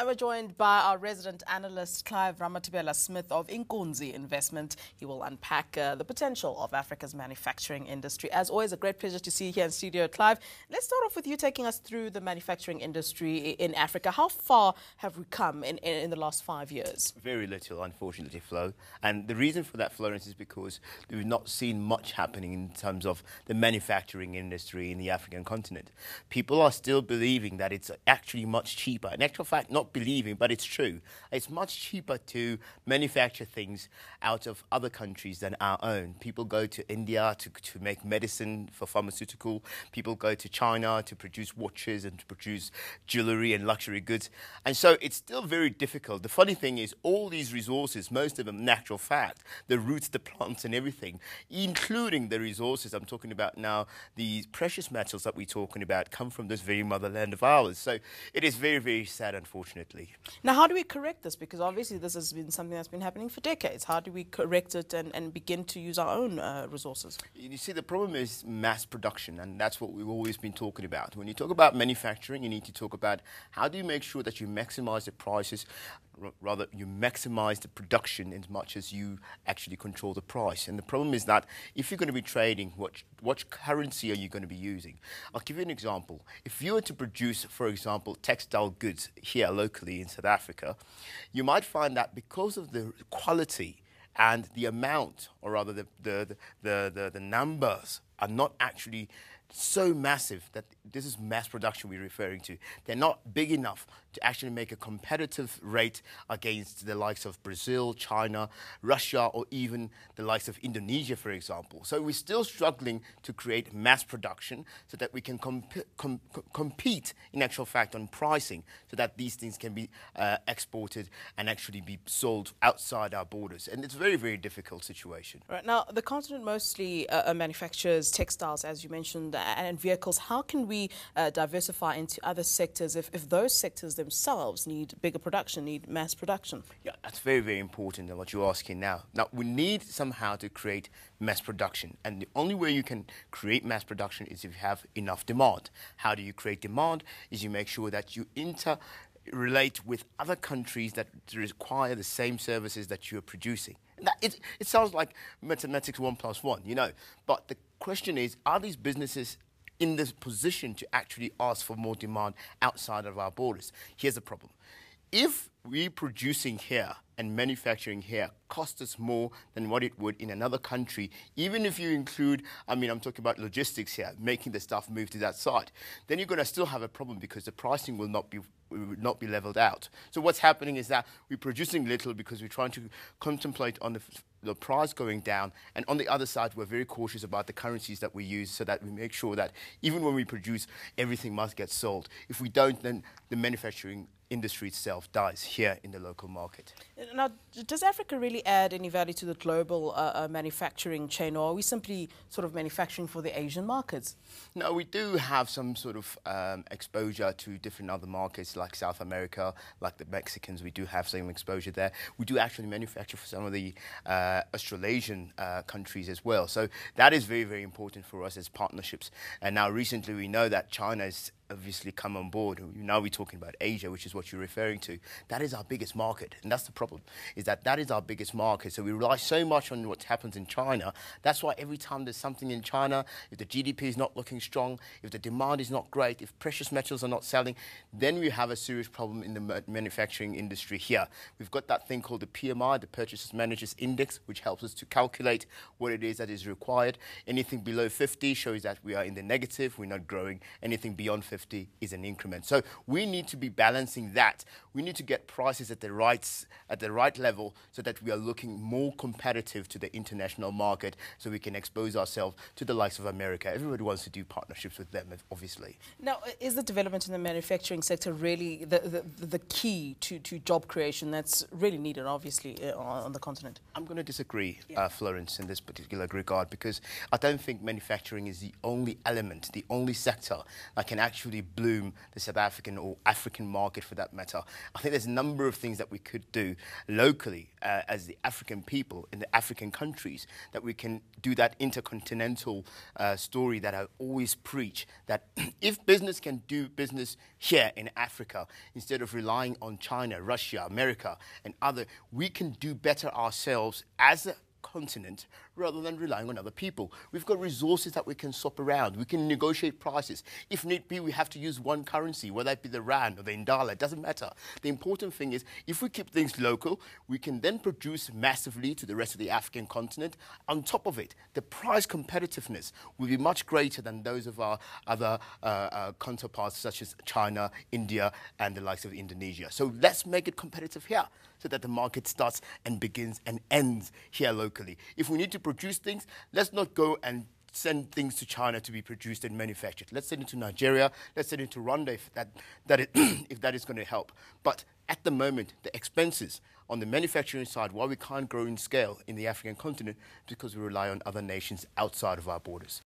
And we're joined by our resident analyst, Ramathibela-Smith of Inkunzi Investment. He will unpack the potential of Africa's manufacturing industry. As always, a great pleasure to see you here in studio, Clive. Let's start off with you taking us through the manufacturing industry in Africa. How far have we come in the last 5 years? Very little, unfortunately, Flo. And the reason for that, Florence, is because we've not seen much happening in terms of the manufacturing industry in the African continent. People are still believing that it's actually much cheaper. In actual fact, not believing, but it's true. It's much cheaper to manufacture things out of other countries than our own. People go to India to make medicine for pharmaceutical. People go to China to produce watches and to produce jewelry and luxury goods. And so it's still very difficult. The funny thing is all these resources, most of them natural fact, the roots, the plants and everything, including the resources I'm talking about now, the precious metals that we're talking about come from this very motherland of ours. So it is very, very sad, unfortunately. Now, how do we correct this? Because obviously this has been something that's been happening for decades. How do we correct it and begin to use our own resources? You see, the problem is mass production, and that's what we've always been talking about. When you talk about manufacturing, you need to talk about how do you make sure that you maximize the prices, rather you maximize the production as much as you actually control the price. And the problem is that if you're going to be trading, what currency are you going to be using? I'll give you an example. If you were to produce, for example, textile goods here locally in South Africa, you might find that because of the quality and the amount, or rather the numbers, are not actually so massive that this is mass production we're referring to. They're not big enough to actually make a competitive rate against the likes of Brazil, China, Russia, or even the likes of Indonesia, for example. So we're still struggling to create mass production so that we can compete, in actual fact, on pricing, so that these things can be exported and actually be sold outside our borders. And it's a very, very difficult situation. Right. Now, the continent mostly manufactures textiles, as you mentioned, and vehicles. How can we diversify into other sectors if those sectors themselves need bigger production, need mass production? Yeah, that's very, very important in what you're asking now. Now, we need somehow to create mass production. And the only way you can create mass production is if you have enough demand. How do you create demand? Is you make sure that you relate with other countries that require the same services that you're producing. It sounds like mathematics 1 + 1, you know, but the question is, are these businesses in this position to actually ask for more demand outside of our borders? Here's the problem. If we're producing here and manufacturing here costs us more than what it would in another country, even if you include, I'm talking about logistics here, making the stuff move to that side, then you're going to still have a problem because the pricing will not be leveled out. So what's happening is that we're producing little because we're trying to contemplate on the price going down, and on the other side we're very cautious about the currencies that we use so that we make sure that even when we produce, everything must get sold. If we don't, then the manufacturing industry itself dies here in the local market. Now, does Africa really add any value to the global manufacturing chain, or are we simply sort of manufacturing for the Asian markets? No, we do have some sort of exposure to different other markets like South America, like the Mexicans. We do have some exposure there. We do actually manufacture for some of the Australasian countries as well. So that is very, very important for us as partnerships. And now recently we know that China is obviously come on board. Now we're talking about Asia, which is what you're referring to. That is our biggest market, and that's the problem, is that is our biggest market. So we rely so much on what happens in China. That's why every time there's something in China, if the GDP is not looking strong, if the demand is not great, if precious metals are not selling, then we have a serious problem in the manufacturing industry here. We've got that thing called the PMI, the Purchasing Managers Index, which helps us to calculate what it is that is required. Anything below 50 shows that we are in the negative, we're not growing. Anything beyond 50 is an increment. So we need to be balancing that. We need to get prices at the right level so that we are looking more competitive to the international market, so we can expose ourselves to the likes of America. Everybody wants to do partnerships with them, obviously. Now, is the development in the manufacturing sector really the key to job creation that's really needed, obviously, on the continent? I'm going to disagree, Florence, in this particular regard, because I don't think manufacturing is the only element, the only sector that can actually actually bloom the South African or African market for that matter. I think there's a number of things that we could do locally as the African people in the African countries, that we can do that intercontinental story that I always preach, that if business can do business here in Africa, instead of relying on China, Russia, America, and other, we can do better ourselves as a continent rather than relying on other people. We've got resources that we can swap around. We can negotiate prices. If need be, we have to use one currency, whether it be the rand or the indala, it doesn't matter. The important thing is, if we keep things local, we can then produce massively to the rest of the African continent. On top of it, the price competitiveness will be much greater than those of our other counterparts, such as China, India, and the likes of Indonesia. So let's make it competitive here, so that the market starts and begins and ends here locally. If we need to produce things, let's not go and send things to China to be produced and manufactured. Let's send it to Nigeria, let's send it to Rwanda if that is going to help. But at the moment, the expenses on the manufacturing side, why we can't grow in scale in the African continent, because we rely on other nations outside of our borders.